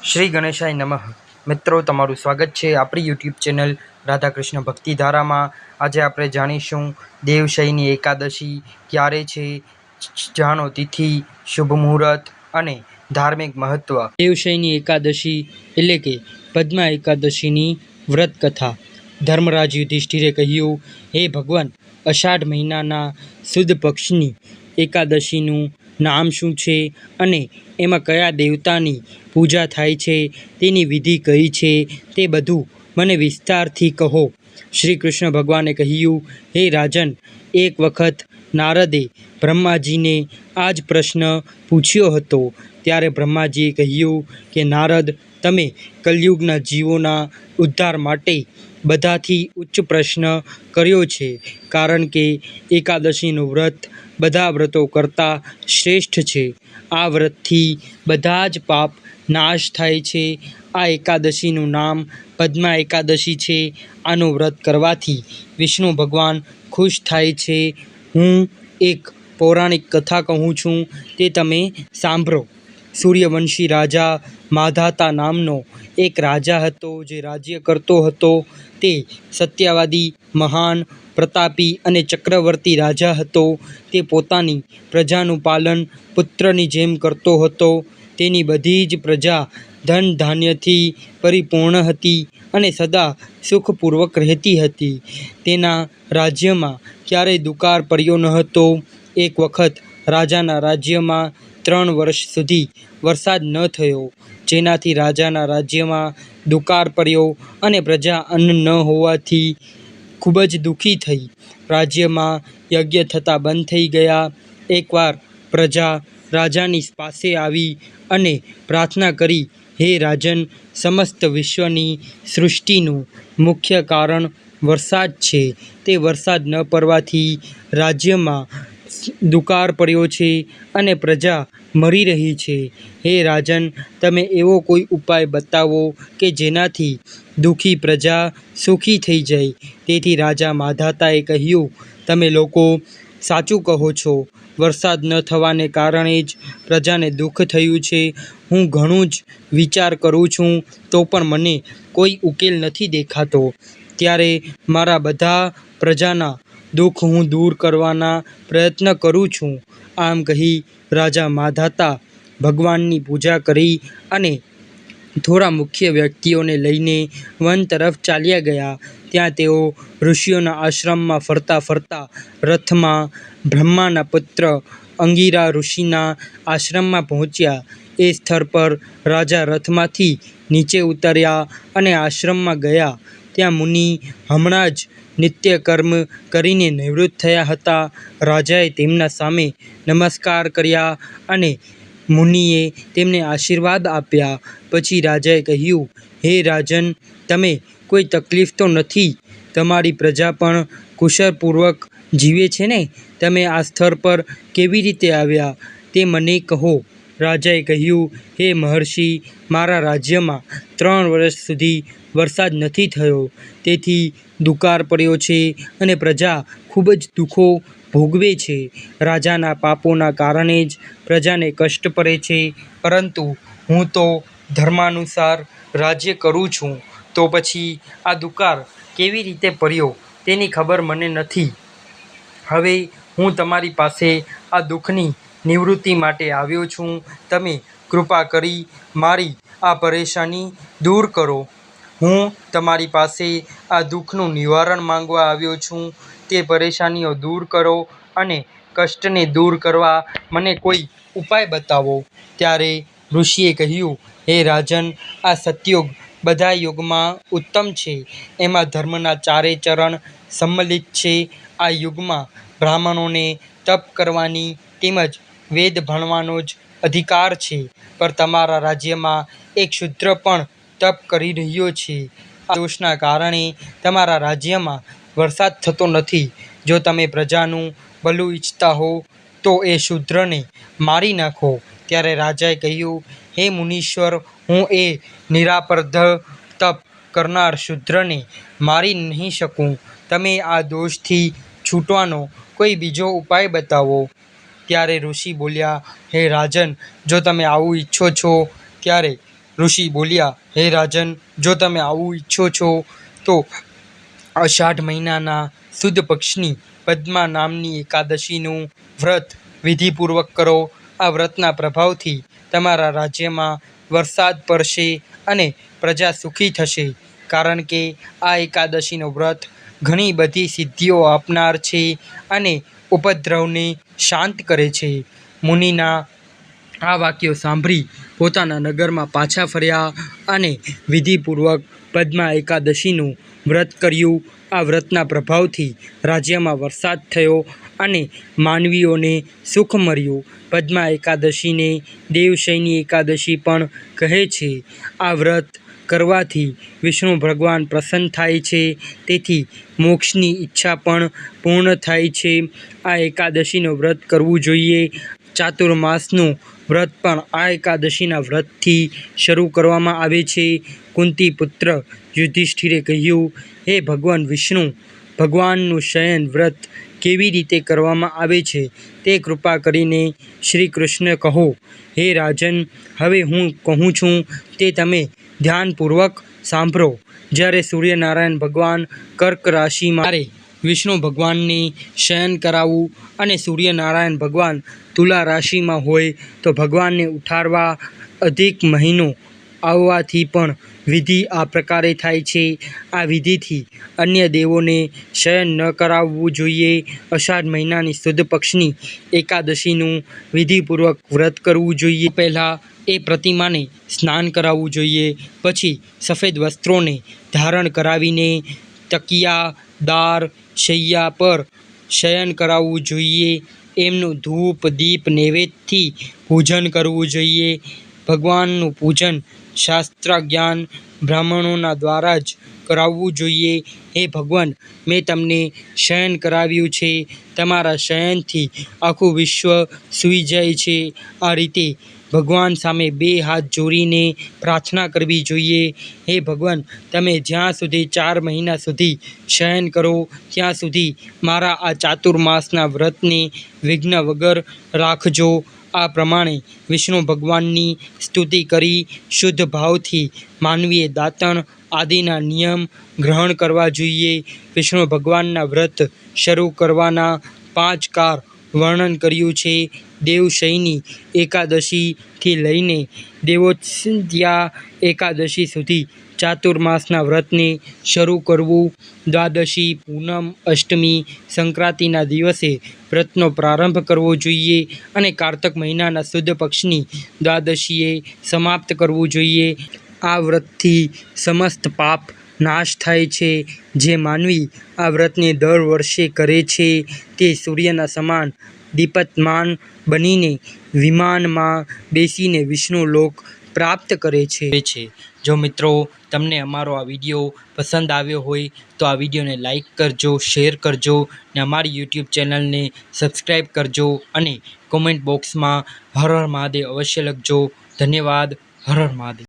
શ્રી ગણેશાય નમઃ. મિત્રો, તમારું સ્વાગત છે આપણી યુટ્યુબ ચેનલ રાધાકૃષ્ણ ભક્તિધારામાં. આજે આપણે જાણીશું દેવશયની એકાદશી ક્યારે છે, જાણો તિથિ, શુભ મુહૂર્ત અને ધાર્મિક મહત્વ. દેવશયની એકાદશી એટલે કે પદ્મા એકાદશીની વ્રત કથા. ધર્મરાજ યુધિષ્ઠિરે કહ્યું, હે ભગવાન, અષાઢ મહિનાના સુદ પક્ષની એકાદશીનું નામ શું છે અને એમાં કયા દેવતાની પૂજા થાય છે, તેની વિધિ કઈ છે, તે બધું મને વિસ્તારથી કહો. શ્રી કૃષ્ણ ભગવાને કહ્યું, હે રાજન, એક વખત નારદે બ્રહ્માજીને આ જ પ્રશ્ન પૂછ્યો હતો. ત્યારે બ્રહ્માજીએ કહ્યું કે નારદ, તમે કલયુગના જીવોના ઉદ્ધાર માટે બધાથી ઉચ્ચ પ્રશ્ન કર્યો છે, કારણ કે એકાદશીનું વ્રત બધા વ્રતો કરતાં શ્રેષ્ઠ છે. આ વ્રતથી બધા જ પાપ નાશ થાય છે. આ એકાદશીનું નામ પદ્મા એકાદશી છે. આનું વ્રત કરવાથી વિષ્ણુ ભગવાન ખુશ થાય છે. હું એક પૌરાણિક કથા કહું છું, તે તમે સાંભળો. સૂર્યવંશી રાજા માધાતા નામનો એક રાજા હતો, જે રાજ્ય કરતો હતો. તે સત્યવાદી, મહાન, પ્રતાપી અને ચક્રવર્તી રાજા હતો. તે પોતાની પ્રજાનું પાલન પુત્રની જેમ કરતો હતો. તેની બધી જ પ્રજા ધન ધાન્યથી પરિપૂર્ણ હતી અને સદા સુખપૂર્વક રહેતી હતી. તેના રાજ્યમાં ક્યારેય દુકાળ પડ્યો ન હતો. એક વખત રાજાના રાજ્યમાં 3 વર્ષ સુધી વરસાદ ન થયો, જેનાથી રાજાના રાજ્યમાં દુકાળ પડ્યો અને પ્રજા અન્ન ન હોવાથી ખૂબ જ દુઃખી થઈ. રાજ્યમાં યજ્ઞ થતા બંધ થઈ ગયા. એકવાર પ્રજા રાજાની પાસે આવી અને પ્રાર્થના કરી, હે રાજન, સમસ્ત વિશ્વની સૃષ્ટિનું મુખ્ય કારણ વરસાદ છે. તે વરસાદ ન પડવાથી રાજ્યમાં દુકાળ પડ્યો છે અને પ્રજા મરી રહી છે. હે રાજન, તમે એવો કોઈ ઉપાય બતાવો કે જેનાથી દુઃખી પ્રજા સુખી થઈ જાય. તેથી રાજા માધાતાએ કહ્યું, તમે લોકો સાચું કહો છો. વરસાદ ન થવાને કારણે જ પ્રજાને દુઃખ થયું છે. હું ઘણું જ વિચાર કરું છું, તો પણ મને કોઈ ઉકેલ નથી દેખાતો. ત્યારે મારા બધા પ્રજાના દુઃખ હું દૂર કરવાના પ્રયત્ન કરું છું. આમ કહી રાજા માધાતા ભગવાનની પૂજા કરી અને થોડા મુખ્ય વ્યક્તિઓને લઈને વન તરફ ચાલ્યા ગયા. ત્યાં તેઓ ઋષિઓના આશ્રમમાં ફરતા ફરતા રથમાં બ્રહ્માના પુત્ર અંગિરા ઋષિના આશ્રમમાં પહોંચ્યા. એ સ્થળ પર રાજા રથમાંથી નીચે ઉતર્યા અને આશ્રમમાં ગયા. ત્યાં મુનિ હમણાં જ નિત્યકર્મ કરીને નિવૃત્ત થયા હતા. રાજાએ તેમના સામે નમસ્કાર કર્યા અને મુનિએ તેમને આશીર્વાદ આપ્યા. પછી રાજાએ કહ્યું, હે રાજન, તમે કોઈ તકલીફ તો નથી? તમારી પ્રજા પણ કુશળપૂર્વક જીવે છે ને? તમે આ સ્થળ પર કેવી રીતે આવ્યા, તે મને કહો. રાજાએ કહ્યું, હે મહર્ષિ, મારા રાજ્યમાં 3 વર્ષ સુધી વરસાદ નથી થયો. તેથી દુકાળ પડ્યો છે અને પ્રજા ખૂબ જ દુઃખો ભોગવે છે. રાજાના પાપોના કારણે જ પ્રજાને કષ્ટ પડે છે. પરંતુ હું તો ધર્માનુસાર રાજ્ય કરું છું, તો પછી આ દુકાળ કેવી રીતે પડ્યો તેની ખબર મને નથી. હવે હું તમારી પાસે આ દુઃખની નિવૃત્તિ માટે આવ્યો છું. તમે કૃપા કરી મારી આ પરેશાની દૂર કરો. હું તમારી પાસે આ દુઃખનું નિવારણ માંગવા આવ્યો છું. તે પરેશાનીઓ દૂર કરો અને કષ્ટને દૂર કરવા મને કોઈ ઉપાય બતાવો. ત્યારે ઋષિએ કહ્યું, હે રાજન, આ સતયુગ બધા યુગમાં ઉત્તમ છે. એમાં ધર્મના 4 ચરણ સંમલિત છે. આ યુગમાં બ્રાહ્મણોને તપ કરવાની તેમજ વેદ ભણવાનો જ અધિકાર છે. પણ તમારા રાજ્યમાં એક શૂદ્ર પણ તપ કરી રહ્યો છે. આ દોષના કારણે તમારા રાજ્યમાં વરસાદ થતો નથી. જો તમે પ્રજાનું ભલું ઈચ્છતા હો તો એ શૂદ્રને મારી નાખો. ત્યારે રાજાએ કહ્યું, હે મુનીશ્વર, હું એ નિરાપરાધ તપ કરનાર શૂદ્રને મારી નહીં શકું. તમે આ દોષથી છૂટવાનો કોઈ બીજો ઉપાય બતાવો. ત્યારે ઋષિ બોલ્યા, હે રાજન, જો તમે આવું ઈચ્છો છો, ત્યારે ઋષિ બોલ્યા, હે રાજન, જો તમે આવું ઈચ્છો છો તો અષાઢ મહિનાના સુદ પક્ષની પદ્મા નામની એકાદશીનું વ્રત વિધિપૂર્વક કરો. આ વ્રતના પ્રભાવથી તમારા રાજ્યમાં વરસાદ પડશે અને પ્રજા સુખી થશે, કારણ કે આ એકાદશીનું વ્રત ઘણી બધી સિદ્ધિઓ આપનાર છે અને ઉપદ્રવને શાંત કરે છે. મુનિના આ વાક્યો સાંભળી પોતાના નગરમાં પાછા ફર્યા અને વિધિપૂર્વક પદ્મા એકાદશીનું વ્રત કર્યું. આ વ્રતના પ્રભાવથી રાજ્યમાં વરસાદ થયો અને માનવીઓને સુખ મળ્યું. પદ્મા એકાદશીને દેવશયની એકાદશી પણ કહે છે. આ વ્રત કરવાથી વિષ્ણુ ભગવાન પ્રસન્ન થાય છે, તેથી મોક્ષની ઈચ્છા પણ પૂર્ણ થાય છે. આ એકાદશીનું વ્રત કરવું જોઈએ. ચાતુર્માસનું વ્રત પણ આ એકાદશીના વ્રતથી શરૂ કરવામાં આવે છે. કુંતી પુત્ર યુધિષ્ઠિરે કહ્યું, હે ભગવાન વિષ્ણુ, ભગવાનનું શયન વ્રત કેવી રીતે કરવામાં આવે છે તે કૃપા કરીને શ્રી કૃષ્ણ કહો. હે રાજન, હવે હું કહું છું તે તમે ધ્યાનપૂર્વક સાંભળો. જ્યારે સૂર્યનારાયણ ભગવાન કર્ક રાશિમાં ત્યારે વિષ્ણુ ભગવાનને શયન કરાવવું અને સૂર્યનારાયણ ભગવાન તુલા રાશિમાં હોય તો ભગવાનને ઉઠાડવા અધિક મહિનો આવવાથી પણ વિધિ આ પ્રકારે થાય છે. આ વિધિથી અન્ય દેવોને શયન ન કરાવવું જોઈએ. અષાઢ મહિનાની સુદ પક્ષની એકાદશીનું વિધિપૂર્વક વ્રત કરવું જોઈએ. પહેલાં એ પ્રતિમાને સ્નાન કરાવવું જોઈએ. પછી સફેદ વસ્ત્રોને ધારણ કરાવીને તકિયા, દાર, શૈયા પર શયન કરાવવું જોઈએ. એમનું ધૂપ, દીપ, નૈવેદ્યથી પૂજન કરવું જોઈએ. ભગવાનનું પૂજન શાસ્ત્રજ્ઞાન બ્રાહ્મણોના દ્વારા જ કરાવવું જોઈએ. હે ભગવાન, મેં તમને શયન કરાવ્યું છે. તમારા શયનથી આખું વિશ્વ સૂઈ જાય છે. આ રીતે ભગવાન સામે બે હાથ જોડીને પ્રાર્થના કરવી જોઈએ. હે ભગવાન, તમે જ્યાં સુધી 4 મહિના સુધી શયન કરો ત્યાં સુધી મારા આ ચાતુર્માસના વ્રતને વિઘ્ન વગર રાખજો. આ પ્રમાણે વિષ્ણુ ભગવાનની સ્તુતિ કરી શુદ્ધ ભાવથી માનવીએ દાંતણ આદિના નિયમ ગ્રહણ કરવા જોઈએ. વિષ્ણુ ભગવાનના વ્રત શરૂ કરવાના 5 કાર વર્ણન કર્યું છે. દેવશયની એકાદશીથી લઈને દેવોત્સત્યા એકાદશી સુધી ચાતુર્માસના વ્રતને શરૂ કરવું. દ્વાદશી, પૂનમ, અષ્ટમી, સંક્રાંતિના દિવસે વ્રતનો પ્રારંભ કરવો જોઈએ અને કારતક મહિનાના સુદ પક્ષની દ્વાદશીએ સમાપ્ત કરવું જોઈએ. આ વ્રતથી સમસ્ત પાપ નાશ થાય છે. જે માનવી આ વ્રતને દર વર્ષે કરે છે તે સૂર્યના સમાન દીપ્તમાન બનીને વિમાનમાં બેસીને વિષ્ણુ લોક પ્રાપ્ત કરે છે. જો મિત્રો તમને અમારો આ વિડીયો પસંદ આવ્યો હોય તો આ વિડીયોને લાઈક કરજો, શેર કરજો ને અમારી યુટ્યુબ ચેનલને સબસ્ક્રાઈબ કરજો અને કોમેન્ટ બોક્સમાં હર હર મહાદેવ અવશ્ય લખજો. ધન્યવાદ. હર હર મહાદેવ.